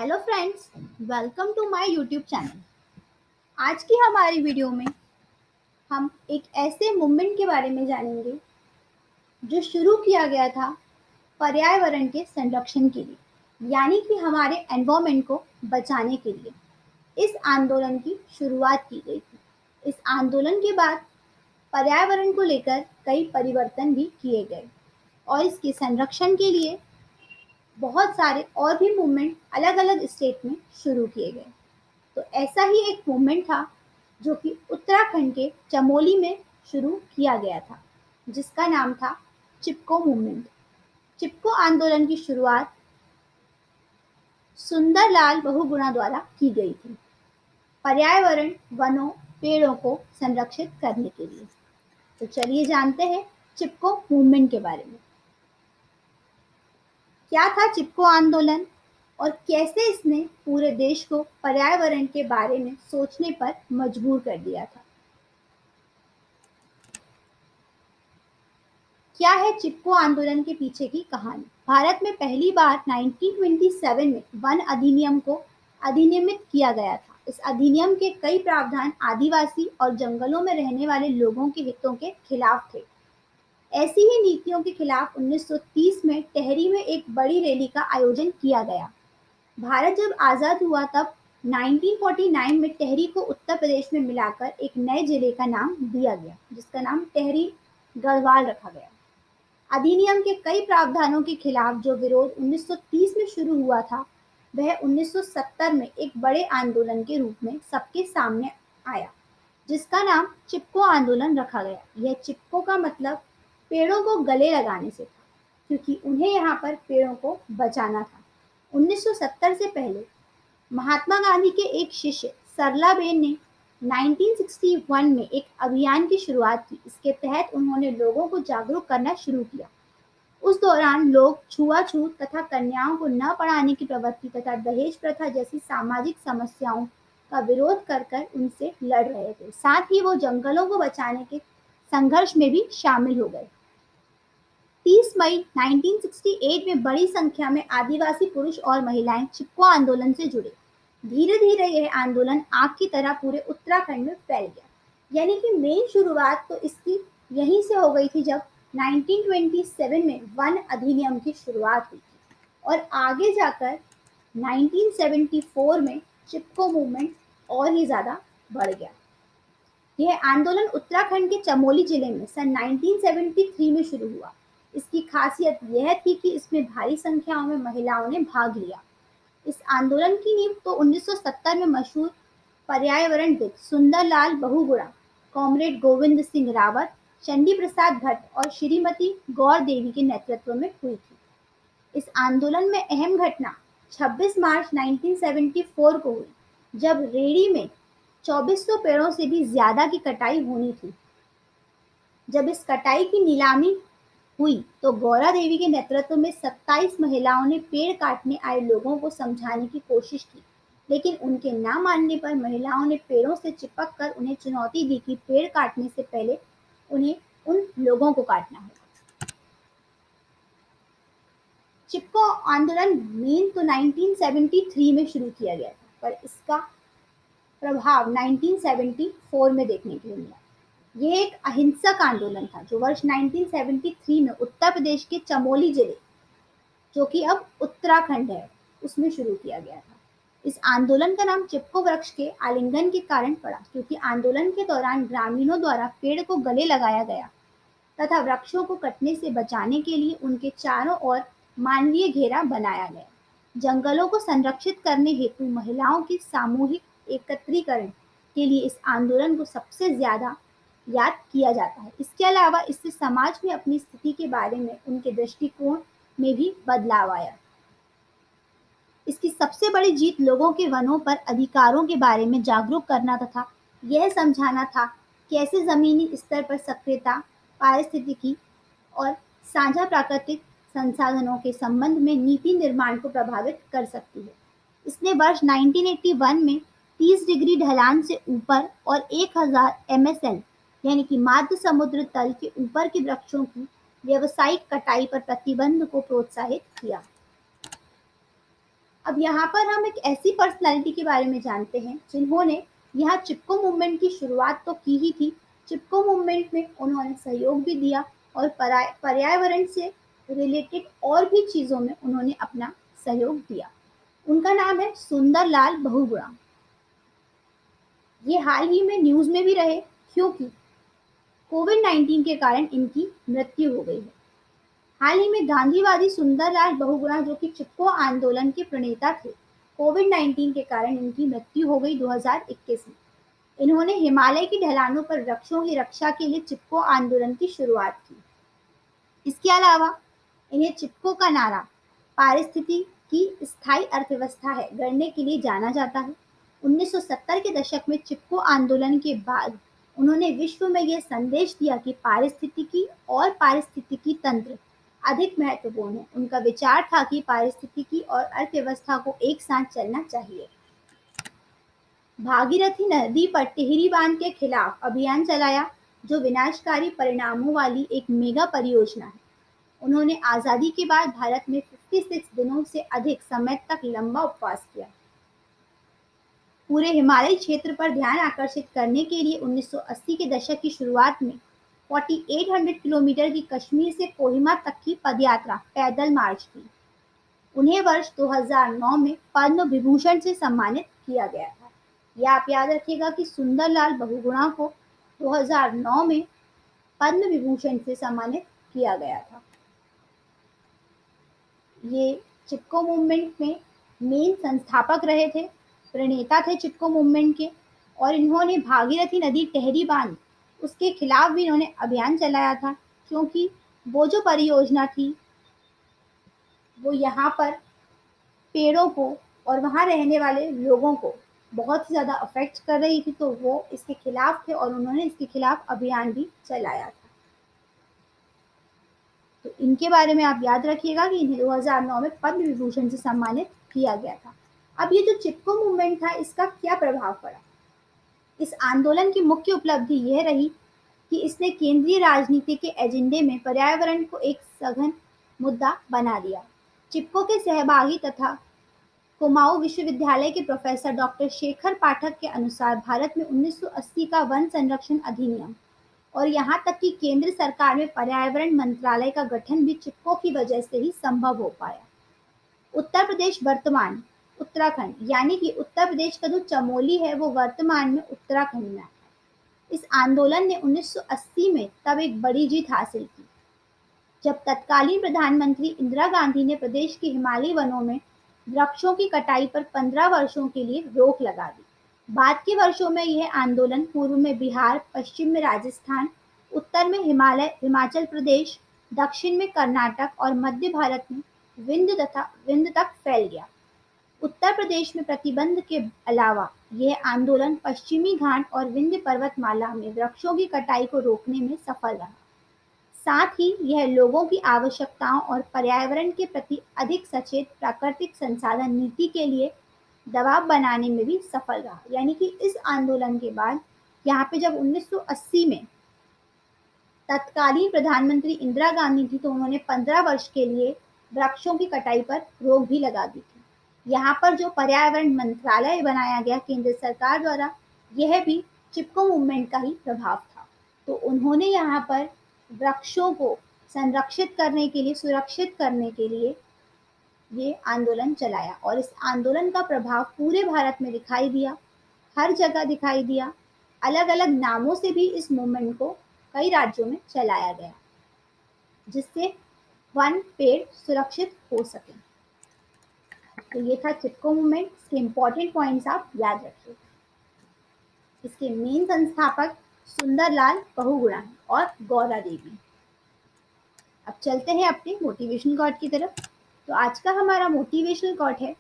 Hello friends, welcome to my YouTube channel. आज की हमारी वीडियो में हम एक ऐसे मूवमेंट के बारे में जानेंगे जो शुरू किया गया था पर्यावरण के संरक्षण के लिए, यानी कि हमारे एनवायरनमेंट को बचाने के लिए इस आंदोलन की शुरुआत की गई थी। इस आंदोलन के बाद पर्यावरण को लेकर कई परिवर्तन भी किए गए और इसके संरक्षण के लिए बहुत सारे और भी मूवमेंट अलग-अलग स्टेट में शुरू किए गए। तो ऐसा ही एक मूवमेंट था जो कि उत्तराखंड के चमोली में शुरू किया गया था, जिसका नाम था चिपको मूवमेंट। चिपको आंदोलन की शुरुआत सुंदरलाल बहुगुणा द्वारा की गई थी, पर्यावरण, वनों, पेड़ों को संरक्षित करने के लिए। तो चलिए जानते हैं चिपको मूवमेंट के बारे में। क्या था चिपको आंदोलन और कैसे इसने पूरे देश को पर्यावरण के बारे में सोचने पर मजबूर कर दिया था। क्या है चिपको आंदोलन के पीछे की कहानी? भारत में पहली बार 1927 में वन अधिनियम को अधिनियमित किया गया था। इस अधिनियम के कई प्रावधान आदिवासी और जंगलों में रहने वाले लोगों के हितों के खिलाफ थे। ऐसी ही नीतियों के खिलाफ 1930 में टेहरी में एक बड़ी रैली का आयोजन किया गया। भारत जब आजाद हुआ तब 1949 में टेहरी को उत्तर प्रदेश में मिलाकर एक नए जिले का नाम दिया गया, जिसका नाम टेहरी गढ़वाल रखा गया। अधिनियम के कई प्रावधानों के खिलाफ जो विरोध 1930 में शुरू हुआ था, वह 1970 में एक बड़े आंदोलन के रूप में सबके सामने आया, जिसका नाम चिपको आंदोलन रखा गया। यह चिपको का मतलब पेड़ों को गले लगाने से था, क्योंकि उन्हें यहाँ पर पेड़ों को बचाना था। 1970 से पहले महात्मा गांधी के एक शिष्य सरलाबेन ने 1961 में एक अभियान की शुरुआत की। इसके तहत उन्होंने लोगों को जागरूक करना शुरू किया। उस दौरान लोग छुआछूत तथा कन्याओं को न पढ़ाने की प्रवृत्ति तथा दहेज प्रथा जैसी सामाजिक समस्याओं का विरोध कर कर उनसे लड़ रहे थे। साथ ही वो जंगलों को बचाने के संघर्ष में भी शामिल हो गए। 30 मई 1968 में बड़ी संख्या में आदिवासी पुरुष और महिलाएं चिपको आंदोलन से जुड़े। धीरे धीरे यह आंदोलन आग की तरह पूरे उत्तराखंड में फैल गया। यानी कि मेन शुरुआत तो इसकी यहीं से हो गई थी, जब 1927 में वन अधिनियम की शुरुआत हुई थी और आगे जाकर 1974 में चिपको मूवमेंट और ही ज्यादा बढ़ गया। यह आंदोलन उत्तराखंड के चमोली जिले में सन 1973 में शुरू हुआ। इसकी खासियत यह थी कि इसमें भारी संख्याओं में महिलाओं ने भाग लिया। इस आंदोलन की नींव तो 1970 में मशहूर पर्यावरणविद सुंदरलाल बहुगुणा, कॉमरेड गोविंद सिंह रावत, चंडी प्रसाद भट्ट और श्रीमती गौर देवी के नेतृत्व में हुई थी। इस आंदोलन में अहम घटना 26 मार्च 1974 को हुई, जब रेड़ी में 2400 पेड़ों से भी ज्यादा की कटाई होनी थी। जब इस कटाई की नीलामी हुई तो गौरा देवी के नेतृत्व में 27 महिलाओं ने पेड़ काटने आए लोगों को समझाने की कोशिश की, लेकिन उनके ना मानने पर महिलाओं ने पेड़ों से चिपक कर उन्हें चुनौती दी कि पेड़ काटने से पहले उन्हें उन लोगों को काटना है। चिपको आंदोलन मेन तो 1973 में शुरू किया गया था, पर इसका प्रभाव 1974 में देखने के लिए मिला। ये एक अहिंसक आंदोलन था जो वर्ष 1973 में उत्तर प्रदेश के चमोली जिले, जो कि अब उत्तराखंड है, उसमें शुरू किया गया था। इस आंदोलन का नाम चिपको वृक्ष के आलिंगन के कारण पड़ा, क्योंकि आंदोलन के दौरान ग्रामीणों द्वारा पेड़ को गले लगाया गया तथा वृक्षों को कटने से बचाने के लिए उनके चारों ओर मानवीय घेरा बनाया गया। जंगलों को संरक्षित करने हेतु महिलाओं की सामूहिक एकत्रीकरण के लिए इस आंदोलन को सबसे ज्यादा याद किया जाता है। इसके अलावा इससे समाज में अपनी स्थिति के बारे में उनके दृष्टिकोण में भी बदलाव आया। इसकी सबसे बड़ी जीत लोगों के वनों पर अधिकारों के बारे में जागरूक करना तथा यह समझाना था कैसे जमीनी स्तर पर सक्रियता पारिस्थितिकी और साझा प्राकृतिक संसाधनों के संबंध में नीति निर्माण को प्रभावित कर सकती है। इसने वर्ष 1981 में 30 डिग्री ढलान से ऊपर और 1000 MSL यानी कि माध्य समुद्र तल के ऊपर के वृक्षों की व्यावसायिक कटाई पर प्रतिबंध को प्रोत्साहित किया। अब यहाँ पर हम एक ऐसी पर्सनालिटी के बारे में जानते हैं जिन्होंने यहाँ चिपको मूवमेंट की शुरुआत तो की ही थी। चिपको मूवमेंट में उन्होंने सहयोग भी दिया और पर्यावरण से रिलेटेड और भी चीज़ों में उन्होंने अपना सहयोग दिया। उनका नाम है सुंदरलाल बहुगुणा। ये हाल ही में न्यूज़ में भी रहे क्योंकि कोविड-19 के कारण इनकी मृत्यु हो गई है। हाल ही में गांधीवादी सुंदरलाल बहुगुणा जो कि चिपको आंदोलन के प्रणेता थे, कोविड-19 के कारण इनकी मृत्यु हो गई 2021 में। इन्होंने हिमालय की ढलानों पर वृक्षों की रक्षा के लिए चिपको आंदोलन की शुरुआत की। इसके अलावा इन्हें चिपको का नारा पारिस्थिति की स्थायी अर्थव्यवस्था है गढ़ने के लिए जाना जाता है। 1970 के दशक में चिपको आंदोलन के बाद उन्होंने विश्व में यह संदेश दिया कि पारिस्थितिकी और पारिस्थितिकी तंत्र अधिक महत्वपूर्ण है। उनका विचार था कि पारिस्थितिकी और अर्थव्यवस्था को एक साथ चलना चाहिए। भागीरथी नदी पर टिहरी बांध के खिलाफ अभियान चलाया जो विनाशकारी परिणामों वाली एक मेगा परियोजना है। उन्होंने आजादी के बाद भारत में 56 दिनों से अधिक समय तक लंबा उपवास किया। पूरे हिमालयी क्षेत्र पर ध्यान आकर्षित करने के लिए 1980 के दशक की शुरुआत में 4800 किलोमीटर की कश्मीर से कोहिमा तक की पदयात्रा पैदल मार्च की। उन्हें वर्ष 2009 में पद्म विभूषण से सम्मानित किया गया था। यह आप याद रखिएगा कि सुंदरलाल बहुगुणा को 2009 में पद्म विभूषण से सम्मानित किया गया था। ये चिपको मूवमेंट में मेन संस्थापक रहे थे, प्रणेता थे चिपको मूवमेंट के और इन्होंने भागीरथी नदी टिहरी बांध उसके खिलाफ भी इन्होंने अभियान चलाया था क्योंकि वो जो परियोजना थी वो यहाँ पर पेड़ों को और वहाँ रहने वाले लोगों को बहुत ही ज़्यादा अफेक्ट कर रही थी, तो वो इसके खिलाफ थे और उन्होंने इसके खिलाफ अभियान भी चलाया था। तो इनके बारे में आप याद रखिएगा कि इन्हें 2009 में पद्म विभूषण से सम्मानित किया गया था। अब ये जो चिपको मूवमेंट था इसका क्या प्रभाव पड़ा? इस आंदोलन की मुख्य उपलब्धि यह रही कि इसने केंद्रीय राजनीति के एजेंडे में पर्यावरण को एक सघन मुद्दा बना दिया। चिपको के सहभागी तथा कुमाऊं विश्वविद्यालय के प्रोफेसर डॉक्टर शेखर पाठक के अनुसार भारत में 1980 का वन संरक्षण अधिनियम और यहाँ तक कि केंद्र सरकार में पर्यावरण मंत्रालय का गठन भी चिपको की वजह से ही संभव हो पाया। उत्तर प्रदेश वर्तमान उत्तराखंड यानी कि उत्तर प्रदेश का जो चमोली है वो वर्तमान में उत्तराखंड में आता है। इस आंदोलन ने 1980 में तब एक बड़ी जीत हासिल की जब तत्कालीन प्रधानमंत्री इंदिरा गांधी ने प्रदेश के हिमालयी वनों में वृक्षों की कटाई पर 15 वर्षों के लिए रोक लगा दी। बाद के वर्षों में यह आंदोलन पूर्व में बिहार, पश्चिम में राजस्थान, उत्तर में हिमाचल प्रदेश, दक्षिण में कर्नाटक और मध्य भारत में विंध्य तक फैल गया। उत्तर प्रदेश में प्रतिबंध के अलावा यह आंदोलन पश्चिमी घाट और विंध्य पर्वतमाला में वृक्षों की कटाई को रोकने में सफल रहा। साथ ही यह लोगों की आवश्यकताओं और पर्यावरण के प्रति अधिक सचेत प्राकृतिक संसाधन नीति के लिए दबाव बनाने में भी सफल रहा। यानी कि इस आंदोलन के बाद यहाँ पे जब 1980 में तत्कालीन प्रधानमंत्री इंदिरा गांधी थी तो उन्होंने 15 वर्ष के लिए वृक्षों की कटाई पर रोक भी लगा दी थी। यहाँ पर जो पर्यावरण मंत्रालय बनाया गया केंद्र सरकार द्वारा, यह भी चिपको मूवमेंट का ही प्रभाव था। तो उन्होंने यहाँ पर वृक्षों को संरक्षित करने के लिए, सुरक्षित करने के लिए ये आंदोलन चलाया और इस आंदोलन का प्रभाव पूरे भारत में दिखाई दिया, हर जगह दिखाई दिया। अलग अलग नामों से भी इस मूवमेंट को कई राज्यों में चलाया गया जिससे वन पेड़ सुरक्षित हो सके। तो ये था चिपको मूवमेंट। इसके इम्पोर्टेंट पॉइंट्स आप याद रखिए। इसके मेन संस्थापक सुंदरलाल बहुगुणा और गौरा देवी। अब चलते हैं अपने मोटिवेशन कोट की तरफ। तो आज का हमारा मोटिवेशनल कोट है,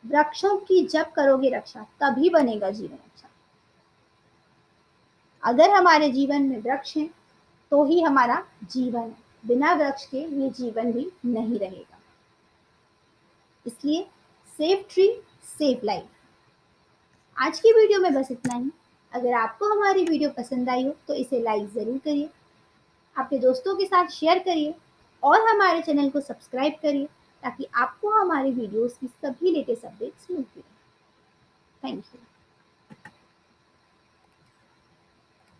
वृक्षों की जब करोगे रक्षा तभी बनेगा जीवन अच्छा। अगर हमारे जीवन में वृक्ष हैं तो ही हमारा जीवन है, बिना वृक्ष के ये जीवन भी नहीं रहेगा। इसलिए सेफ ट्री सेफ लाइफ। आज की वीडियो में बस इतना ही। अगर आपको हमारी वीडियो पसंद आई हो तो इसे लाइक ज़रूर करिए, अपने दोस्तों के साथ शेयर करिए और हमारे चैनल को सब्सक्राइब करिए ताकि आपको हमारे वीडियोस की सभी लेटेस्ट अपडेट्स मिलती रहें। Thank you.